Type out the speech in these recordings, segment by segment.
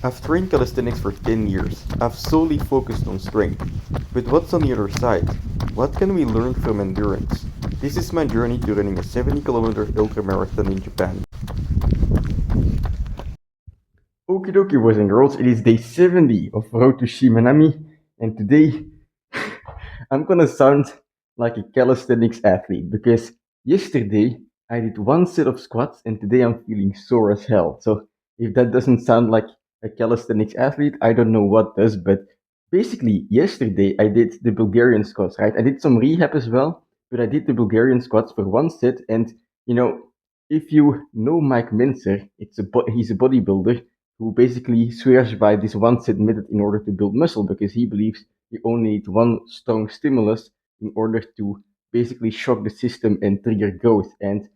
I've trained calisthenics for 10 years. I've solely focused on strength. But what's on the other side? What can we learn from endurance? This is my journey to running a 70-kilometer ultramarathon in Japan. Okie dokie, boys and girls, it is day 70 of Road to Shimanami, and today I'm gonna sound like a calisthenics athlete because yesterday I did one set of squats and today I'm feeling sore as hell. So if that doesn't sound like a calisthenics athlete, I don't know what does. But basically, yesterday I did the Bulgarian squats, right? I did some rehab as well, but I did the Bulgarian squats for one set. And you know, if you know Mike Mentzer, he's a bodybuilder who basically swears by this one set method in order to build muscle because he believes you only need one strong stimulus in order to basically shock the system and trigger growth. And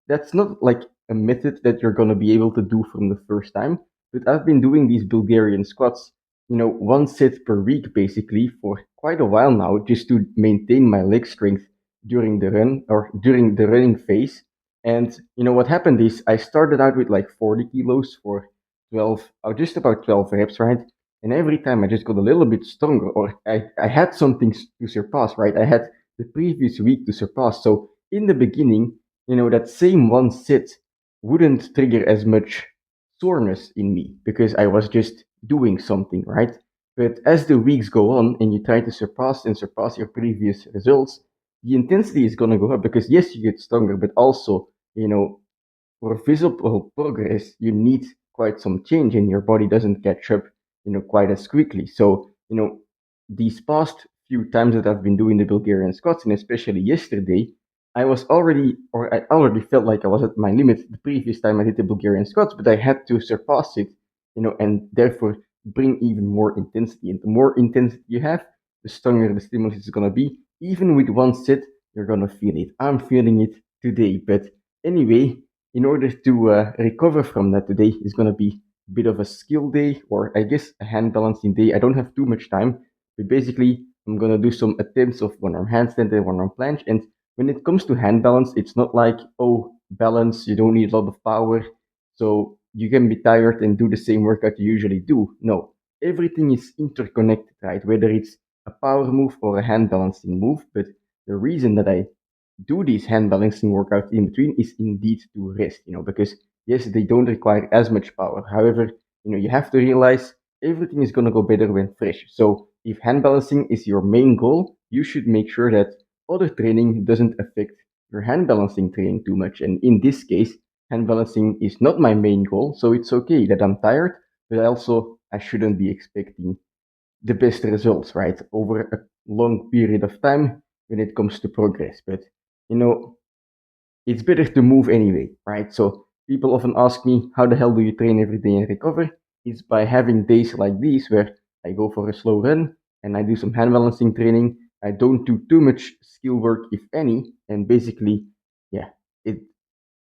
that's not like a method that you're gonna be able to do from the first time. But I've been doing these Bulgarian squats, one set per week basically for quite a while now, just to maintain my leg strength during the run or during the running phase. And what happened is I started out with like 40 kilos for 12, or just about 12 reps, right? And every time I just got a little bit stronger, or I had something to surpass, right? I had the previous week to surpass. So in the beginning, that same one set wouldn't trigger as much soreness in me because I was just doing something, right? But as the weeks go on and you try to surpass your previous results, the intensity is going to go up because yes, you get stronger, but also, for visible progress, you need quite some change and your body doesn't catch up, quite as quickly. So, these past few times that I've been doing the Bulgarian squats, and especially yesterday, I already felt like I was at my limit the previous time I did the Bulgarian squats, but I had to surpass it, and therefore bring even more intensity. And the more intensity you have, the stronger the stimulus is going to be. Even with one set, you're going to feel it. I'm feeling it today. But anyway, in order to recover from that, today is going to be a bit of a skill day, or I guess a hand balancing day. I don't have too much time, but basically, I'm going to do some attempts of one arm handstand and one arm planche. And when it comes to hand balance, it's not like, oh, balance, you don't need a lot of power, so you can be tired and do the same workout you usually do. No, everything is interconnected, right? Whether it's a power move or a hand balancing move. But the reason that I do these hand balancing workouts in between is indeed to rest, because yes, they don't require as much power. However, you have to realize everything is going to go better when fresh. So if hand balancing is your main goal, you should make sure that other training doesn't affect your hand balancing training too much. And in this case, hand balancing is not my main goal. So it's okay that I'm tired, but I shouldn't be expecting the best results, right? Over a long period of time when it comes to progress. But you know, it's better to move anyway, right? So people often ask me, how the hell do you train every day and recover? It's by having days like these where I go for a slow run and I do some hand balancing training. I don't do too much skill work, if any, and basically, yeah, it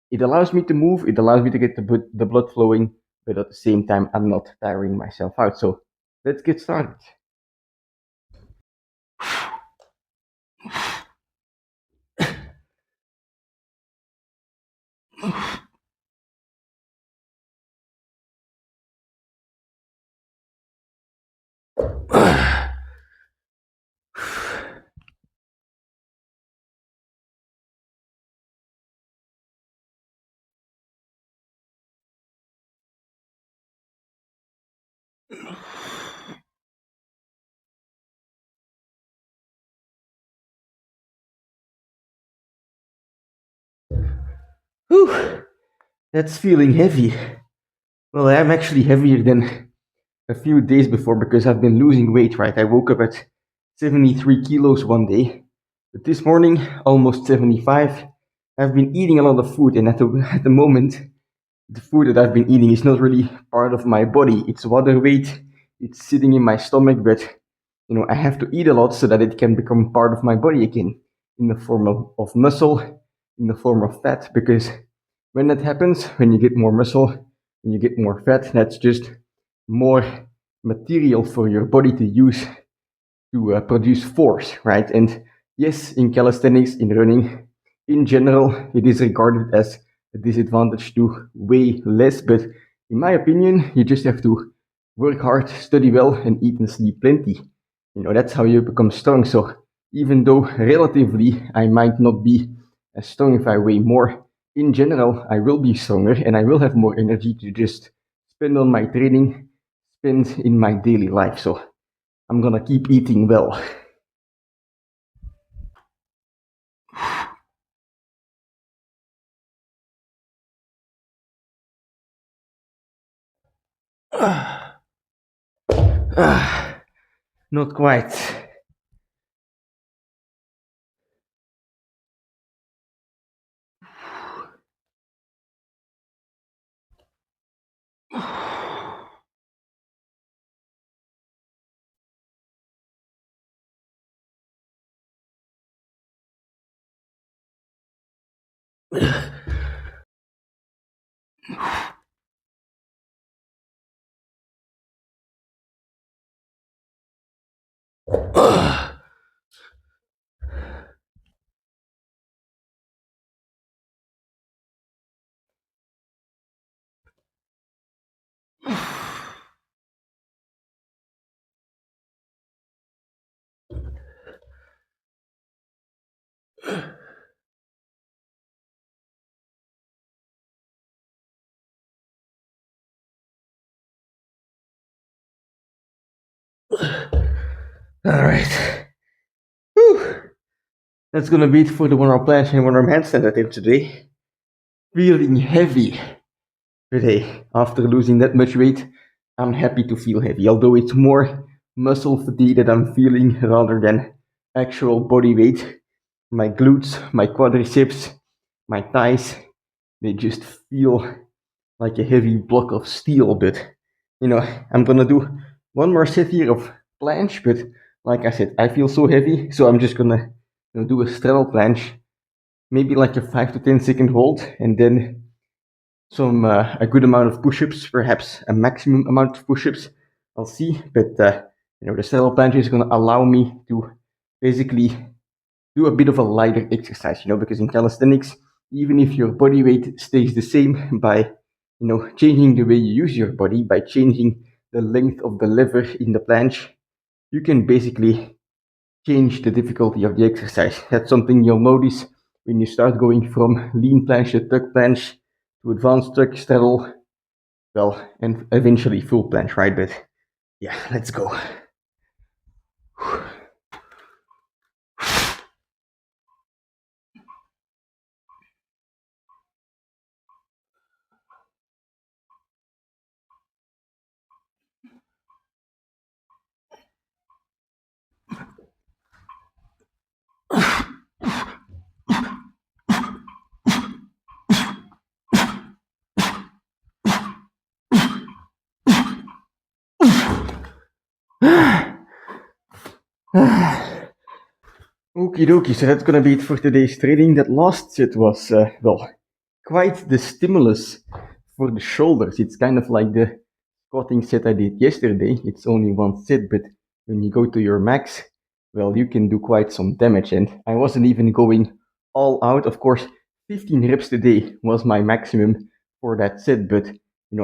it allows me to move. It allows me to get the blood flowing, but at the same time, I'm not tiring myself out. So let's get started. Whew, that's feeling heavy. Well, I am actually heavier than a few days before because I've been losing weight, right? I woke up at 73 kilos one day, but this morning, almost 75. I've been eating a lot of food, and at the moment, the food that I've been eating is not really part of my body. It's water weight, it's sitting in my stomach, but I have to eat a lot so that it can become part of my body again in the form of muscle, in the form of fat, because when that happens, when you get more muscle, when you get more fat, that's just more material for your body to use to produce force, right? And yes, in calisthenics, in running, in general, it is regarded as a disadvantage to weigh less, but In my opinion, you just have to work hard, study well, and eat and sleep plenty. That's how you become strong. So even though relatively I might not be as strong if I weigh more, in general, I will be stronger and I will have more energy to just spend on my training, spend in my daily life. So I'm gonna keep eating well. Not quite. All right. Whew. That's gonna be it for the one-arm planche and one-arm handstand attempt today. Feeling heavy today. After losing that much weight, I'm happy to feel heavy, although it's more muscle fatigue that I'm feeling rather than actual body weight. My glutes, my quadriceps, my thighs, they just feel like a heavy block of steel. But I'm gonna do one more set here of planche. But like I said, I feel so heavy, so I'm just gonna do a straddle planche, maybe like a 5 to 10 second hold, and then some a good amount of push-ups, perhaps a maximum amount of push-ups. I'll see, but the straddle planche is gonna allow me to basically do a bit of a lighter exercise, because in calisthenics, even if your body weight stays the same by, changing the way you use your body, by changing the length of the lever in the planche, you can basically change the difficulty of the exercise. That's something you'll notice when you start going from lean planche to tuck planche to advanced tuck straddle, well, and eventually full planche, right? But yeah, let's go. Okie dokie, so that's gonna be it for today's training. That last set was, well, quite the stimulus for the shoulders. It's kind of like the squatting set I did yesterday. It's only one set, but when you go to your max, well, you can do quite some damage. And I wasn't even going all out. Of course, 15 reps today was my maximum for that set, but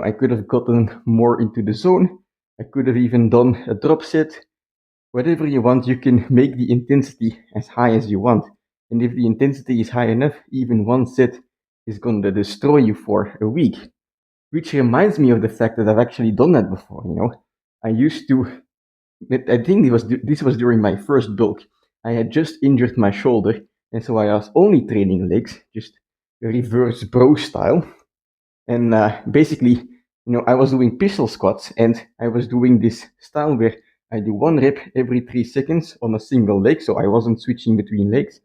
I could have gotten more into the zone. I could have even done a drop set. Whatever you want, you can make the intensity as high as you want. And if the intensity is high enough, even one set is going to destroy you for a week. Which reminds me of the fact that I've actually done that before. I used to. I think this was during my first bulk. I had just injured my shoulder, and so I was only training legs, just reverse bro style. And basically, I was doing pistol squats, and I was doing this style where I do one rep every 3 seconds on a single leg, so I wasn't switching between legs,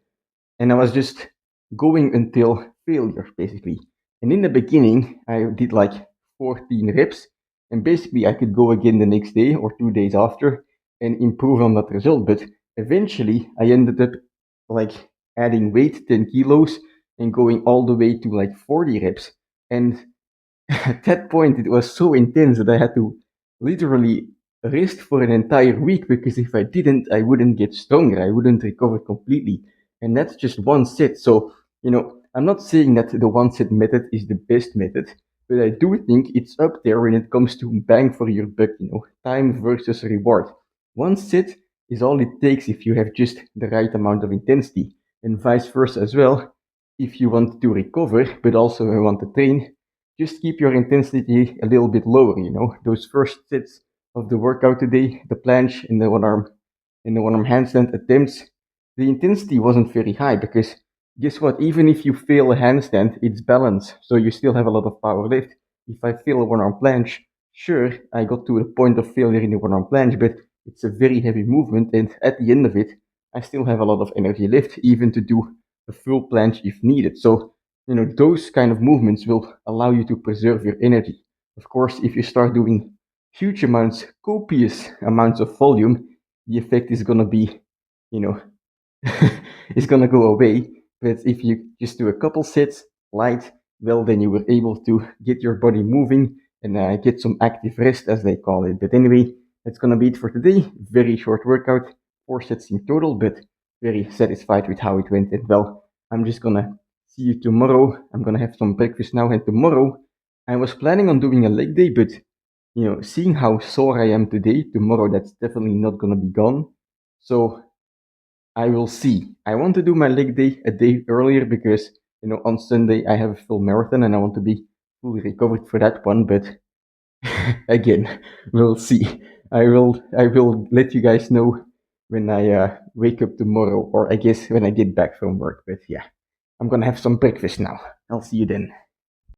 and I was just going until failure, basically. And in the beginning, I did like 14 reps, and basically I could go again the next day or 2 days after and improve on that result. But eventually, I ended up like adding weight, 10 kilos, and going all the way to like 40 reps. And at that point, it was so intense that I had to literally rest for an entire week, because if I didn't, I wouldn't get stronger. I wouldn't recover completely. And that's just one set. So, I'm not saying that the one set method is the best method. but I do think it's up there when it comes to bang for your buck, time versus reward. One sit is all it takes if you have just the right amount of intensity, and vice versa as well. If you want to recover, but also want to train, just keep your intensity a little bit lower, Those first sets of the workout today, the planche and the one arm handstand attempts, the intensity wasn't very high because guess what? Even if you fail a handstand, it's balance, so you still have a lot of power left. If I fail a one arm planche, sure, I got to the point of failure in the one arm planche, but it's a very heavy movement, and at the end of it, I still have a lot of energy left, even to do a full planche if needed. So, those kind of movements will allow you to preserve your energy. Of course, if you start doing huge amounts, copious amounts of volume, the effect is gonna be, you know, it's gonna go away. But if you just do a couple sets light, well, then you were able to get your body moving and get some active rest, as they call it. But anyway, that's gonna be it for today. Very short workout, 4 sets in total, but very satisfied with how it went. And well, I'm just gonna see you tomorrow. I'm gonna have some breakfast now, and tomorrow I was planning on doing a leg day, but seeing how sore I am today, tomorrow that's definitely not gonna be gone. So I will see. I want to do my leg day a day earlier because on Sunday I have a full marathon and I want to be fully recovered for that one. But again, we'll see. I will let you guys know when I wake up tomorrow, or I guess when I get back from work. But yeah, I'm gonna have some breakfast now. I'll see you then.